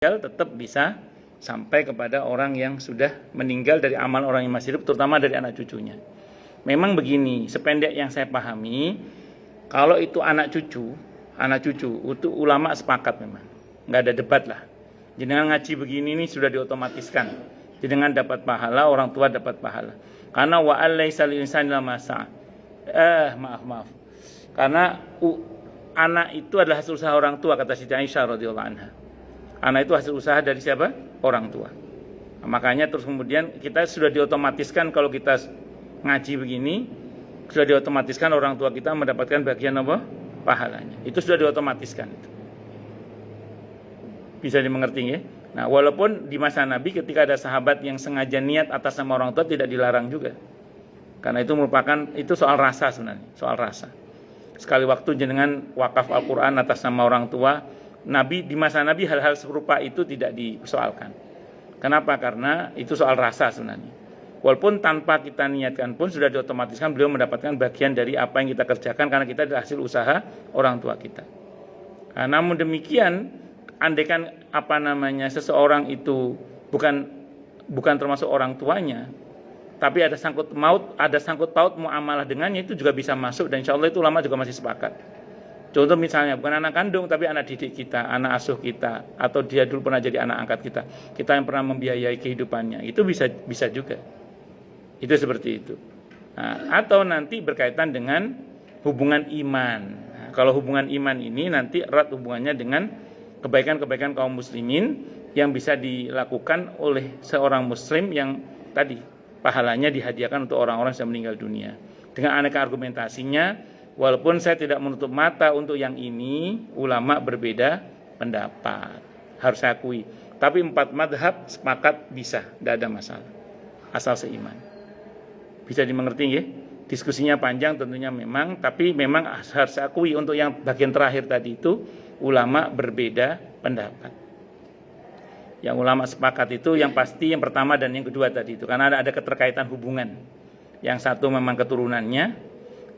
tetap bisa sampai kepada orang yang sudah meninggal dari amal orang yang masih hidup, terutama dari anak cucunya. Memang begini, sependek yang saya pahami, kalau itu anak cucu, itu ulama sepakat memang, nggak ada debat lah. Jenengan ngaji begini ini sudah diotomatiskan. Jenengan dapat pahala, orang tua dapat pahala. Karena wa alaisa lil insani ma sa'a. Maaf. Karena anak itu adalah hasil usaha orang tua, kata Siti Aisyah radhiyallahu anha. Anak itu hasil usaha dari siapa? Orang tua. Nah, makanya terus kemudian kita sudah diotomatiskan kalau kita ngaji begini, sudah diotomatiskan orang tua kita mendapatkan bagian apa? Pahalanya. Itu sudah diotomatiskan. Bisa dimengerti ya? Nah, walaupun di masa Nabi ketika ada sahabat yang sengaja niat atas nama orang tua tidak dilarang juga. Karena itu merupakan itu soal rasa sebenarnya, soal rasa. Sekali waktu jenengan wakaf Al-Qur'an atas nama orang tua, Nabi di masa Nabi hal-hal serupa itu tidak dipersoalkan. Kenapa? Karena itu soal rasa sebenarnya. Walaupun tanpa kita niatkan pun sudah diotomatiskan beliau mendapatkan bagian dari apa yang kita kerjakan karena kita adalah hasil usaha orang tua kita. Nah, namun demikian, andaikan seseorang itu bukan termasuk orang tuanya, tapi ada sangkut paut muamalah dengannya, itu juga bisa masuk dan insya Allah itu ulama juga masih sepakat. Contoh misalnya bukan anak kandung tapi anak didik kita, anak asuh kita, atau dia dulu pernah jadi anak angkat kita yang pernah membiayai kehidupannya, itu bisa juga. Itu seperti itu. Nah, atau nanti berkaitan dengan hubungan iman. Nah, kalau hubungan iman ini nanti erat hubungannya dengan kebaikan-kebaikan kaum muslimin yang bisa dilakukan oleh seorang muslim yang tadi pahalanya dihadiahkan untuk orang-orang yang meninggal dunia. Dengan aneka argumentasinya, walaupun saya tidak menutup mata untuk yang ini, ulama berbeda pendapat, harus saya akui. Tapi 4 madhab sepakat bisa, tidak ada masalah, asal seiman. Bisa dimengerti ya? Diskusinya panjang tentunya memang, tapi memang harus saya akui untuk yang bagian terakhir tadi itu, ulama berbeda pendapat. Yang ulama sepakat itu yang pasti yang pertama dan yang kedua tadi itu, karena ada keterkaitan hubungan. Yang satu memang keturunannya,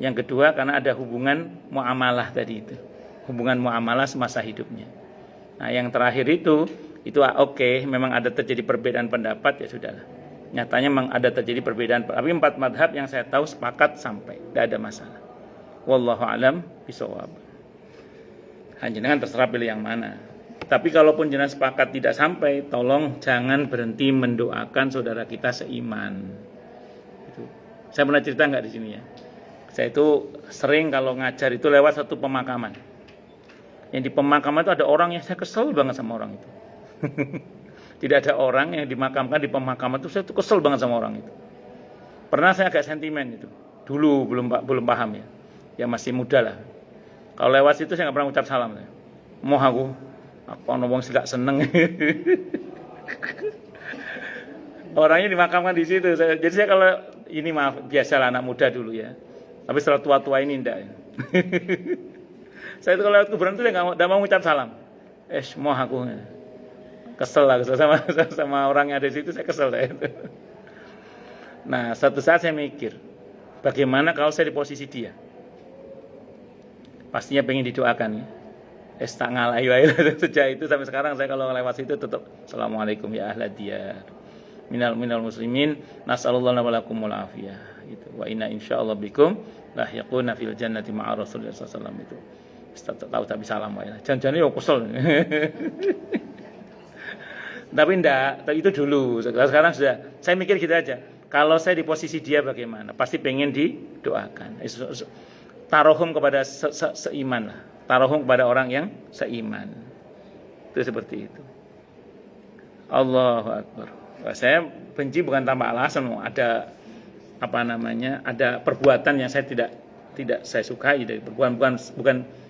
yang kedua karena ada hubungan muamalah tadi itu. Hubungan muamalah semasa hidupnya. Nah, yang terakhir itu oke, memang ada terjadi perbedaan pendapat, ya sudahlah. Nyatanya memang ada terjadi perbedaan, tapi 4 madhab yang saya tahu sepakat sampai, tidak ada masalah. Wallahu a'lam bishawab. Jenengan terserah pilih yang mana. Tapi kalaupun jenengan sepakat tidak sampai, tolong jangan berhenti mendoakan saudara kita seiman. Itu. Saya pernah cerita nggak di sini ya? Saya itu sering kalau ngajar itu lewat satu pemakaman. Yang di pemakaman itu ada orang yang saya kesel banget sama orang itu. Tidak ada orang yang dimakamkan di pemakaman itu, saya tuh kesel banget sama orang itu. Pernah saya agak sentimen itu. Dulu belum paham ya. Ya masih muda lah. Kalau lewat situ saya nggak pernah ucap salam. Mau aku ngomong sih gak seneng. Orangnya dimakamkan di situ. Jadi saya kalau ini maaf biasalah anak muda dulu ya. Tapi setelah tua-tua ini enggak. Saya itu kalau lewat kuburan itu enggak mau ngucap salam. Mau aku kesel lah sama orang yang ada di situ, saya kesel lah itu. Nah, suatu saat saya mikir, bagaimana kalau saya di posisi dia? Pastinya pengen didoakan ya. Tak ngalahi sejak itu sampai sekarang saya kalau lewat situ tetap assalamualaikum ya ahlad diyar. Minal muslimin nasallallahu wa lakumul afiyah. Gitu. Wa inna insyaallah bikum lahiquna fil jannati ma'a Rasulullah sallallahu alaihi wasallam itu. Tahu tapi salam wae. Jangan-jangan yo kesel. Tapi itu dulu. Sekarang sudah. Saya mikir gitu aja. Kalau saya di posisi dia bagaimana? Pasti pengen didoakan. Tarohum kepada seiman lah. Tarohum kepada orang yang seiman. Itu seperti itu. Allahu Akbar. Saya benci bukan tanpa alasan. Ada ada perbuatan yang saya tidak saya sukai dari bukan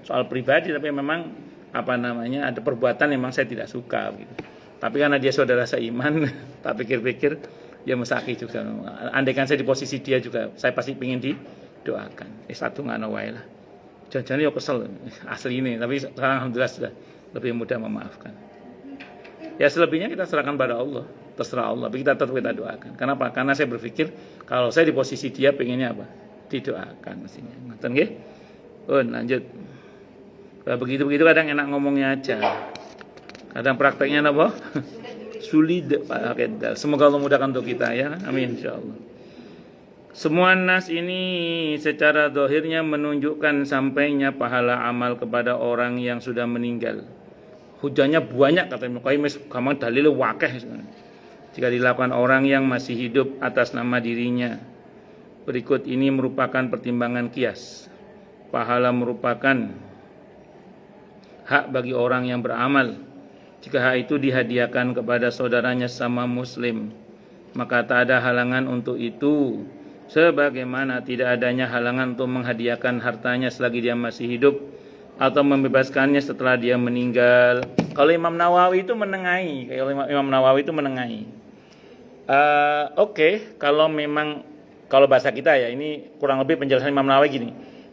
soal pribadi, tapi memang ada perbuatan yang memang saya tidak suka gitu. Tapi karena dia saudara seiman, tak pikir-pikir ya mesaki juga. Andaikan saya di posisi dia juga, saya pasti ingin didoakan. Satu ngano wae lah. Jangan-jangan ya kesel asli ini, tapi sekarang alhamdulillah sudah lebih mudah memaafkan. Ya selebihnya kita serahkan pada Allah, terserah Allah. Tapi kita tetap kita doakan. Kenapa? Karena saya berpikir kalau saya di posisi dia pengennya apa? Didoakan mestinya. Ngerti nggih? Lanjut. Begitu kadang enak ngomongnya aja. Kadang prakteknya apa? Sulit pakai dal. Semoga Allah mudahkan untuk kita ya. Amin insyaallah. Semua nas ini secara zahirnya menunjukkan sampainya pahala amal kepada orang yang sudah meninggal. Hujahnya banyak kata Ibnu Qayyim, gampang dalil wakeh. Jika dilakukan orang yang masih hidup atas nama dirinya. Berikut ini merupakan pertimbangan kias. Pahala merupakan hak bagi orang yang beramal. Jika hak itu dihadiahkan kepada saudaranya sama muslim, maka tak ada halangan untuk itu. Sebagaimana tidak adanya halangan untuk menghadiahkan hartanya selagi dia masih hidup atau membebaskannya setelah dia meninggal. Kalau Imam Nawawi itu menengahi, Oke, kalau bahasa kita ya, ini kurang lebih penjelasan Imam Nawawi gini.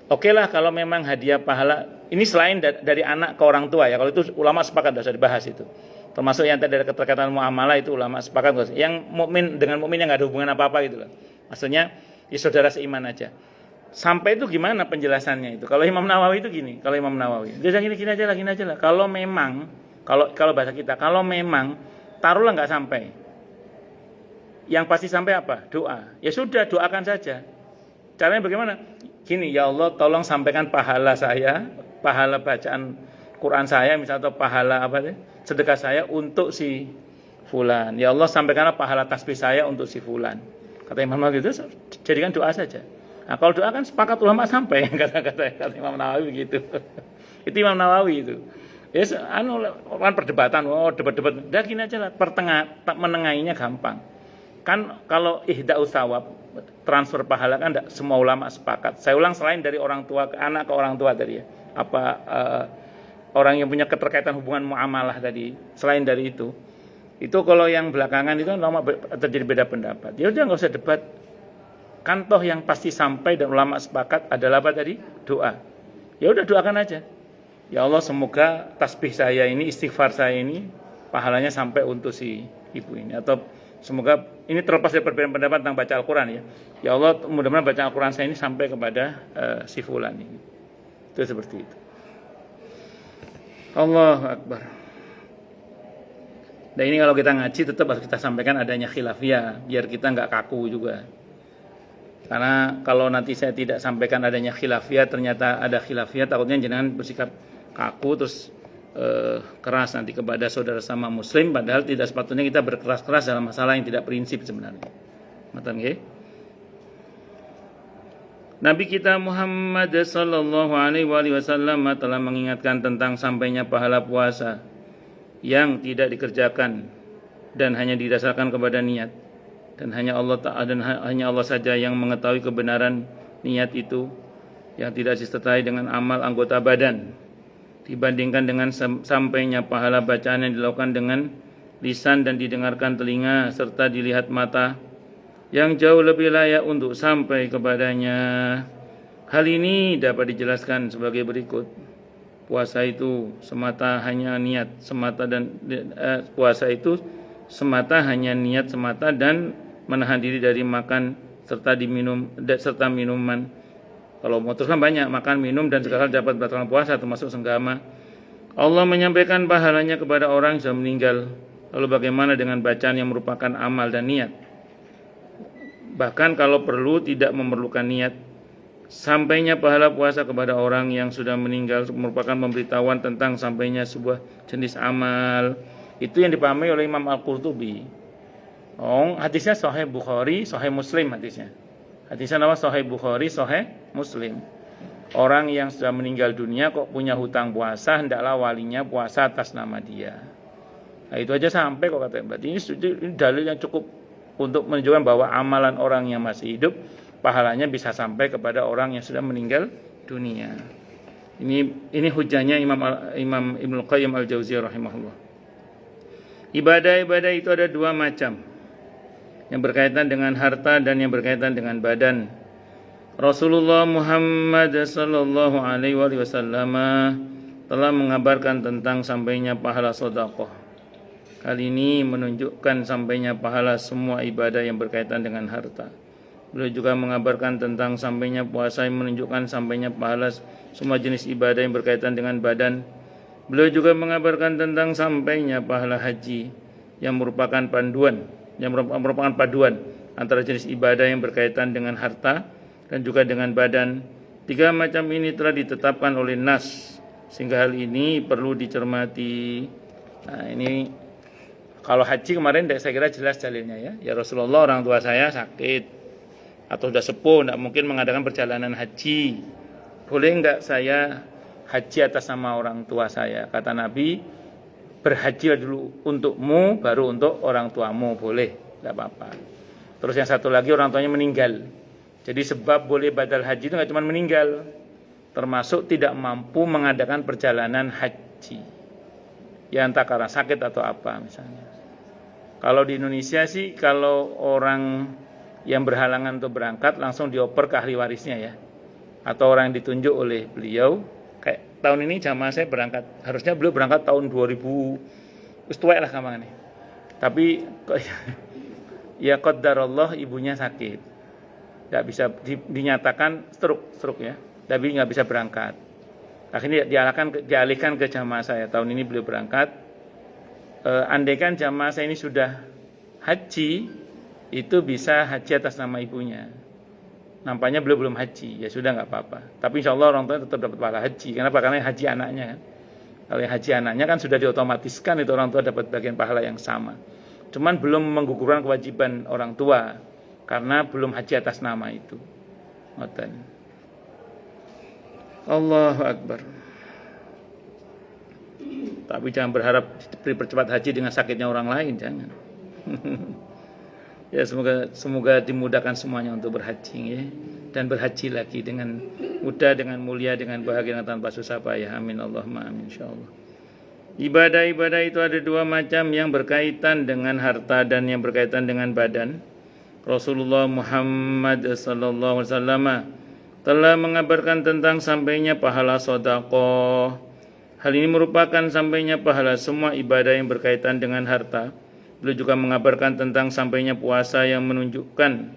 Oke lah kalau memang hadiah pahala ini selain dari anak ke orang tua ya. Kalau itu ulama sepakat sudah dibahas itu. Termasuk yang tadi ada keterkaitan muamalah itu ulama sepakat. Yang mukmin dengan mukmin yang nggak ada hubungan apa-apa gitu loh. Maksudnya ya saudara seiman aja. Sampai itu gimana penjelasannya itu? Kalau Imam Nawawi itu gini, dia gini aja lah. Kalau memang kalau bahasa kita, kalau memang taruhlah nggak sampai. Yang pasti sampai apa? Doa. Ya sudah, doakan saja. Caranya bagaimana? Gini, ya Allah tolong sampaikan pahala saya, pahala bacaan Quran saya misalnya, atau pahala sedekah saya untuk si fulan. Ya Allah sampaikanlah pahala tasbih saya untuk si fulan. Kata Imam Nawawi itu jadikan doa saja. Nah, kalau doa kan sepakat ulama sampai kata Imam Nawawi begitu. Itu Imam Nawawi itu. Ya kan perdebatan, debat-debat. Dah gini aja lah, menengahinya gampang. Kan kalau ihda'us sawab, transfer pahala kan enggak semua ulama sepakat. Saya ulang, selain dari orang tua ke anak ke orang tua tadi ya. Orang yang punya keterkaitan hubungan muamalah tadi, selain dari itu kalau yang belakangan itu ulama terjadi beda pendapat. Ya udah enggak usah debat. Kan toh yang pasti sampai dan ulama sepakat adalah apa tadi? Doa. Ya udah doakan aja. Ya Allah semoga tasbih saya ini, istighfar saya ini pahalanya sampai untuk si ibu ini, atau semoga ini terlepas dari perbedaan pendapat tentang baca Al-Quran ya. Ya Allah mudah-mudahan baca Al-Quran saya ini sampai kepada si fulan ini. Itu seperti itu. Allahu Akbar. Dan ini kalau kita ngaji tetap harus kita sampaikan adanya khilafiyah, biar kita nggak kaku juga. Karena kalau nanti saya tidak sampaikan adanya khilafiyah, ternyata ada khilafiyah, takutnya jangan bersikap kaku terus keras nanti kepada saudara sama muslim, padahal tidak sepatutnya kita berkeras-keras dalam masalah yang tidak prinsip sebenarnya. Ngoten nggih. Nabi kita Muhammad sallallahu alaihi wasallam telah mengingatkan tentang sampainya pahala puasa yang tidak dikerjakan dan hanya didasarkan kepada niat, dan hanya Allah saja yang mengetahui kebenaran niat itu, yang tidak disertai dengan amal anggota badan, dibandingkan dengan sampainya pahala bacaan yang dilakukan dengan lisan dan didengarkan telinga serta dilihat mata, yang jauh lebih layak untuk sampai kepadanya. Hal ini dapat dijelaskan sebagai berikut. Puasa itu semata hanya niat semata dan menahan diri dari makan serta minuman. Kalau mau teruskan banyak, makan, minum dan segala hal dapat batalkan puasa, termasuk senggama. Allah menyampaikan pahalanya kepada orang yang sudah meninggal. Lalu bagaimana dengan bacaan yang merupakan amal dan niat? Bahkan kalau perlu tidak memerlukan niat. Sampainya pahala puasa kepada orang yang sudah meninggal merupakan pemberitahuan tentang sampainya sebuah jenis amal. Itu yang dipahami oleh Imam Al-Qurtubi. Hadisnya Sahih Bukhari, Sahih Muslim hadisnya. Hadisnya nama Sahih Bukhari, Sahih Muslim. Orang yang sudah meninggal dunia kok punya hutang puasa, hendaklah walinya puasa atas nama dia. Nah, itu aja sampai kok katanya. Berarti ini dalil yang cukup untuk menunjukkan bahwa amalan orang yang masih hidup pahalanya bisa sampai kepada orang yang sudah meninggal dunia. Ini hujahnya Imam Ibnu Qayyim Al-Jauziyah rahimahullah. Ibadah-ibadah itu ada dua macam, yang berkaitan dengan harta dan yang berkaitan dengan badan. Rasulullah Muhammad sallallahu alaihi wasallam telah mengabarkan tentang sampainya pahala sedekah. Hal ini menunjukkan sampainya pahala semua ibadah yang berkaitan dengan harta. Beliau juga mengabarkan tentang sampainya puasa yang menunjukkan sampainya pahala semua jenis ibadah yang berkaitan dengan badan. Beliau juga mengabarkan tentang sampainya pahala haji yang merupakan paduan antara jenis ibadah yang berkaitan dengan harta dan juga dengan badan. 3 macam ini telah ditetapkan oleh Nas, sehingga hal ini perlu dicermati. Nah, ini kalau haji kemarin saya kira jelas dalilnya ya. Ya Rasulullah, orang tua saya sakit atau sudah sepuh, tidak mungkin mengadakan perjalanan haji. Boleh enggak saya haji atas nama orang tua saya? Kata Nabi, berhajilah dulu untukmu, baru untuk orang tuamu. Boleh, tidak apa-apa. Terus yang satu lagi, orang tuanya meninggal. Jadi sebab boleh batal haji itu nggak cuma meninggal, termasuk tidak mampu mengadakan perjalanan haji. Ya entah karena sakit atau apa misalnya. Kalau di Indonesia sih, kalau orang yang berhalangan untuk berangkat langsung dioper ke ahli warisnya ya, atau orang yang ditunjuk oleh beliau. Kayak tahun ini jamaah saya berangkat, harusnya beliau berangkat tahun 2000, tuwek lah kamangane. Tapi ya qadarullah, ibunya sakit, nggak bisa dinyatakan stroke ya, tapi nggak bisa berangkat. Akhirnya dialihkan ke jamaah saya. Tahun ini beliau berangkat. Andaikan jamaah saya ini sudah haji, itu bisa haji atas nama ibunya. Nampaknya beliau belum haji, ya sudah nggak apa-apa. Tapi insya Allah orang tua tetap dapat pahala haji. Kenapa? Karena haji anaknya kan. Kalau haji anaknya kan sudah diotomatiskan, itu orang tua dapat bagian pahala yang sama. Cuman belum menggugurkan kewajiban orang tua karena belum haji atas nama itu. Ngoten. Allahu Akbar. Tapi jangan berharap dipercepat haji dengan sakitnya orang lain, jangan. Ya semoga dimudahkan semuanya untuk berhaji ya, dan berhaji lagi dengan mudah, dengan mulia, dengan bahagia, tanpa susah payah. Amin Allahumma amin insyaallah. Ibadah-ibadah itu ada 2 macam, yang berkaitan dengan harta dan yang berkaitan dengan badan. Rasulullah Muhammad sallallahu alaihi wasallam telah mengabarkan tentang sampainya pahala sedekah. Hal ini merupakan sampainya pahala semua ibadah yang berkaitan dengan harta. Beliau juga mengabarkan tentang sampainya puasa yang menunjukkan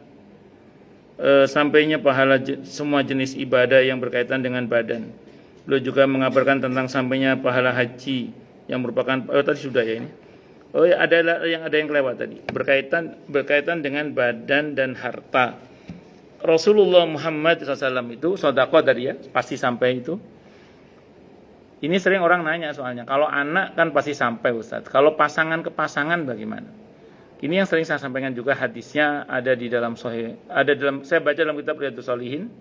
sampainya pahala semua jenis ibadah yang berkaitan dengan badan. Beliau juga mengabarkan tentang sampainya pahala haji yang merupakan tadi sudah ya ini. Oh ya, ada yang kelewat tadi, berkaitan dengan badan dan harta. Rasulullah Muhammad SAW itu sedekah tadi ya, pasti sampai itu. Ini sering orang nanya soalnya, kalau anak kan pasti sampai Ustaz, kalau pasangan ke pasangan bagaimana? Ini yang sering saya sampaikan juga, hadisnya ada di dalam sahih, saya baca dalam kitab Riyadhus Shalihin,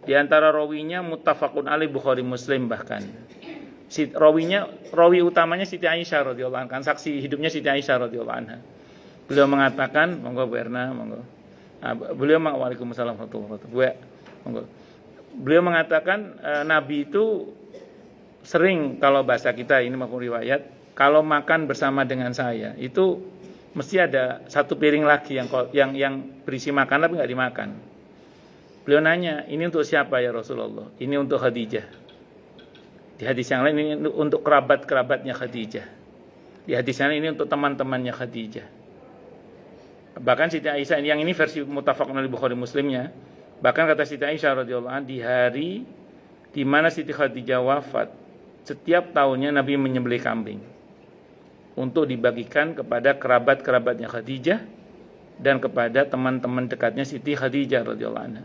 di antara rawinya muttafaqun alaih Bukhari Muslim bahkan. Rawi utamanya Siti Aisyah radhiyallahu anha, saksi hidupnya Siti Aisyah radhiyallahu anha. Beliau mengatakan, monggo Bu Erna, monggo. Waalaikumsalam warahmatullahi wabarakatuh. Beliau mengatakan Nabi itu sering, kalau bahasa kita ini maupun riwayat, kalau makan bersama dengan saya itu mesti ada 1 piring lagi yang berisi makan tapi nggak dimakan. Beliau nanya, ini untuk siapa ya Rasulullah? Ini untuk Khadijah. Di hadis yang lain ini untuk kerabat-kerabatnya Khadijah. Di hadis yang lain ini untuk teman-temannya Khadijah. Bahkan Siti Aisyah, yang ini versi muttafaqun alaih Bukhari Muslimnya, bahkan kata Siti Aisyah radhiyallahu anha, di hari di mana Siti Khadijah wafat, setiap tahunnya Nabi menyembelih kambing untuk dibagikan kepada kerabat-kerabatnya Khadijah dan kepada teman-teman dekatnya Siti Khadijah radhiyallahu anha.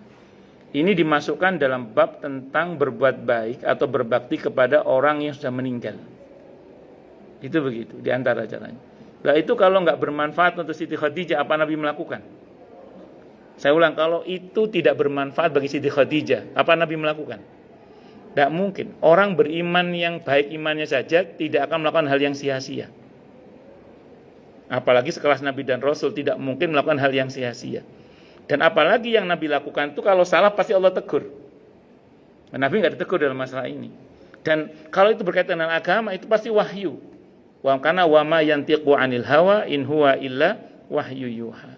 Ini dimasukkan dalam bab tentang berbuat baik atau berbakti kepada orang yang sudah meninggal. Itu begitu, di antara caranya. Nah itu kalau nggak bermanfaat untuk Siti Khadijah, apa Nabi melakukan? Saya ulang, kalau itu tidak bermanfaat bagi Siti Khadijah, apa Nabi melakukan? Tidak mungkin. Orang beriman yang baik imannya saja tidak akan melakukan hal yang sia-sia. Apalagi sekelas Nabi dan Rasul tidak mungkin melakukan hal yang sia-sia. Dan apalagi yang Nabi lakukan itu kalau salah pasti Allah tegur. Nabi nggak ditegur dalam masalah ini. Dan kalau itu berkaitan dengan agama itu pasti wahyu. Karena wa ma yantiqu 'anil hawa in huwa illa wahyu yuha.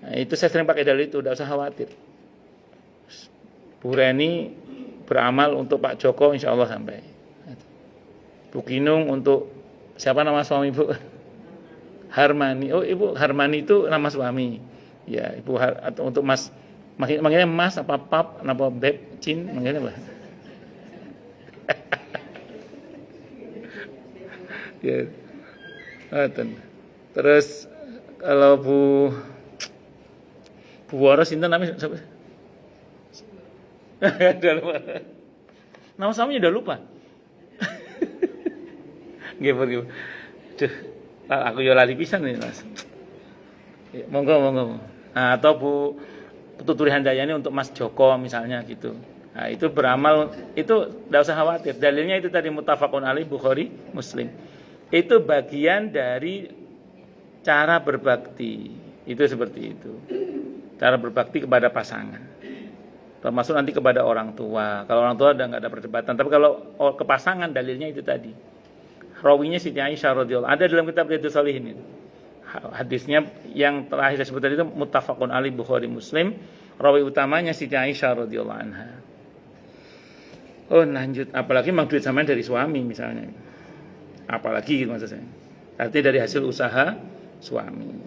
Nah, itu saya sering pakai dalil itu, tidak usah khawatir. Bu Reni beramal untuk Pak Joko, insya Allah sampai. Bu Kinung untuk siapa nama suami Bu? Harmani. Oh Ibu Harmani itu nama suami. Ya Ibu atau untuk Mas, manggilnya Mas apa Pap, apa Beb, Cin, manggilnya apa? Ya. Terus kalau Bu Waras itu namanya siapa? Udah lupa. Nama samanya udah lupa. Nggih. Duh, aku yo lali pisan nih, Mas. Ya, monggo. Nah, atau Bu Tuturi Handayani untuk Mas Joko misalnya gitu. Nah, itu beramal, itu tidak usah khawatir. Dalilnya itu tadi muttafaqun alaih Bukhari, Muslim. Itu bagian dari cara berbakti. Itu seperti itu. Cara berbakti kepada pasangan. Termasuk nanti kepada orang tua. Kalau orang tua udah nggak ada perdebatan. Tapi kalau ke pasangan dalilnya itu tadi. Rawinya Siti Aisyah radhiyallahu ada dalam kitab Riyadhus Shalihin itu. Hadisnya yang terakhir saya sebut tadi itu muttafaqun alaih Bukhari Muslim. Rawi utamanya Siti Aisyah radhiyallahu anha. Oh lanjut, apalagi memang duit sampean dari suami misalnya. Apalagi gitu maksud saya. Artinya dari hasil usaha suami.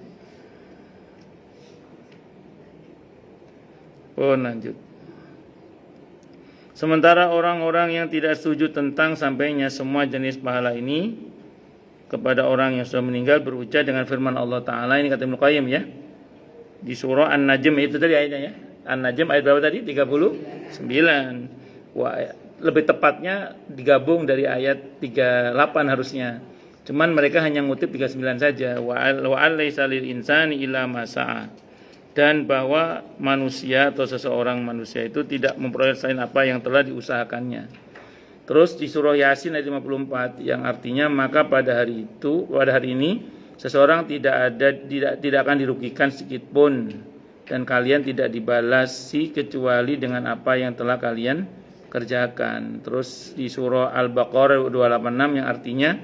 Oh lanjut. Sementara orang-orang yang tidak setuju tentang sampainya semua jenis pahala ini kepada orang yang sudah meninggal berujar dengan firman Allah Ta'ala, ini kata Ibnu Qayyim ya, di surah An-Najm itu tadi ayatnya ya, An-Najm ayat berapa tadi? 39. Wah, lebih tepatnya digabung dari ayat 38 harusnya, cuman mereka hanya ngutip 39 saja. Wa alaysa lil insani illa ma sa'a, dan bahwa manusia atau seseorang manusia itu tidak memperoleh selain apa yang telah diusahakannya. Terus di surah Yasin ayat 54 yang artinya maka pada hari ini seseorang tidak akan dirugikan sedikit pun dan kalian tidak dibalasi kecuali dengan apa yang telah kalian kerjakan. Terus di surah Al-Baqarah 286 yang artinya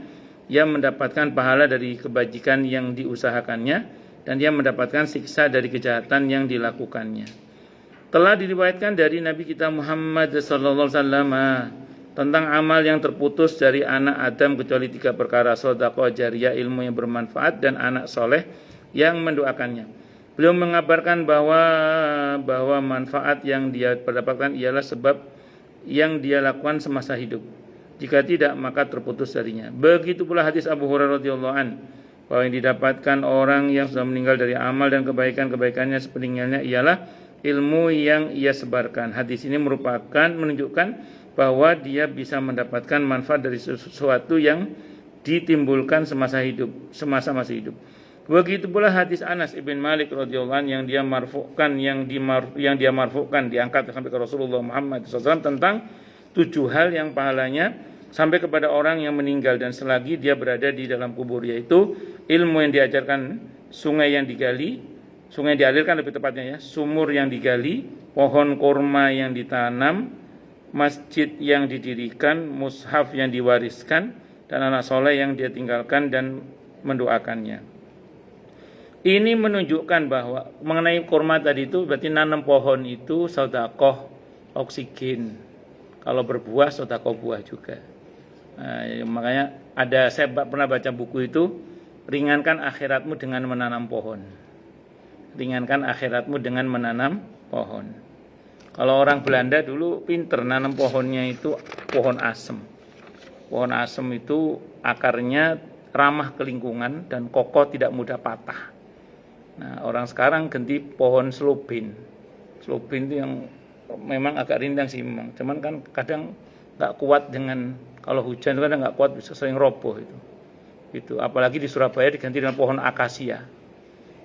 ia mendapatkan pahala dari kebajikan yang diusahakannya dan dia mendapatkan siksa dari kejahatan yang dilakukannya. Telah diriwayatkan dari Nabi kita Muhammad sallallahu alaihi wasallam tentang amal yang terputus dari anak Adam kecuali 3 perkara: sedekah jariyah, ilmu yang bermanfaat, dan anak soleh yang mendoakannya. Beliau mengabarkan bahwa manfaat yang dia dapatkan ialah sebab yang dia lakukan semasa hidup. Jika tidak maka terputus darinya. Begitu pula hadis Abu Hurairah radhiyallahu anhu bahwa yang didapatkan orang yang sudah meninggal dari amal dan kebaikan-kebaikannya sepeninggalnya ialah ilmu yang ia sebarkan. Hadis ini menunjukkan bahwa dia bisa mendapatkan manfaat dari sesuatu yang ditimbulkan semasa masih hidup. Begitu pula hadis Anas ibn Malik radhiyallahu anhu yang dia marfu'kan, diangkat sampai ke Rasulullah Muhammad SAW tentang 7 hal yang pahalanya sampai kepada orang yang meninggal dan selagi dia berada di dalam kubur, yaitu ilmu yang diajarkan, sungai yang dialirkan lebih tepatnya ya, sumur yang digali, pohon kurma yang ditanam, masjid yang didirikan, mushaf yang diwariskan, dan anak soleh yang dia tinggalkan dan mendoakannya. Ini menunjukkan bahwa mengenai kurma tadi itu berarti nanam pohon itu sedekah oksigen. Kalau berbuah sedekah buah juga. Nah, makanya saya pernah baca buku itu, ringankan akhiratmu dengan menanam pohon. Ringankan akhiratmu dengan menanam pohon. Kalau orang Belanda dulu pinter nanam pohonnya itu pohon asem. Pohon asem itu akarnya ramah ke lingkungan dan kokoh, tidak mudah patah. Nah, orang sekarang ganti pohon slobin. Slobin itu yang memang agak rindang sih memang. Cuman kan kadang nggak kuat dengan, kalau hujan itu kadang nggak kuat, bisa sering roboh itu. Apalagi di Surabaya diganti dengan pohon akasia.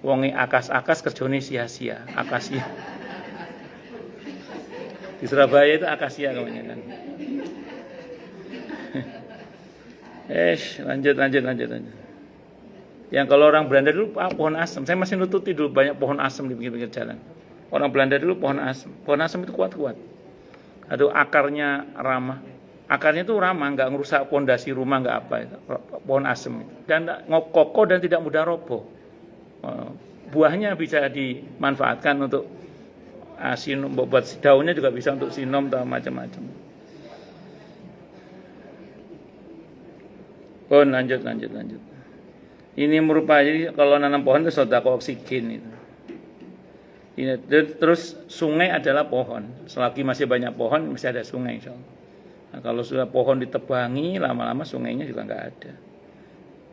Wonge akas-akas kerjone sia-sia. Akasia. Di Surabaya itu akasia kebanyakan. Lanjut. Yang kalau orang Belanda dulu pohon asem. Saya masih nututi dulu banyak pohon asem di pinggir-pinggir jalan. Orang Belanda dulu pohon asem. Pohon asem itu kuat-kuat. Aduh, akarnya ramah. Akarnya itu ramah, nggak ngerusak pondasi rumah, nggak apa itu. Pohon asem itu. Dan kokoh dan tidak mudah roboh. Buahnya bisa dimanfaatkan untuk sinom, buat daunnya juga bisa untuk sinom atau macam-macam. Oh, lanjut. Ini merupakan, jadi kalau nanam pohon itu sedekah oksigen itu. Ini, terus sungai adalah pohon. Selagi masih banyak pohon, masih ada sungai, insyaallah. Nah, kalau sudah pohon ditebangi, lama-lama sungainya juga nggak ada.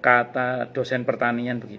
kata dosen pertanian begitu.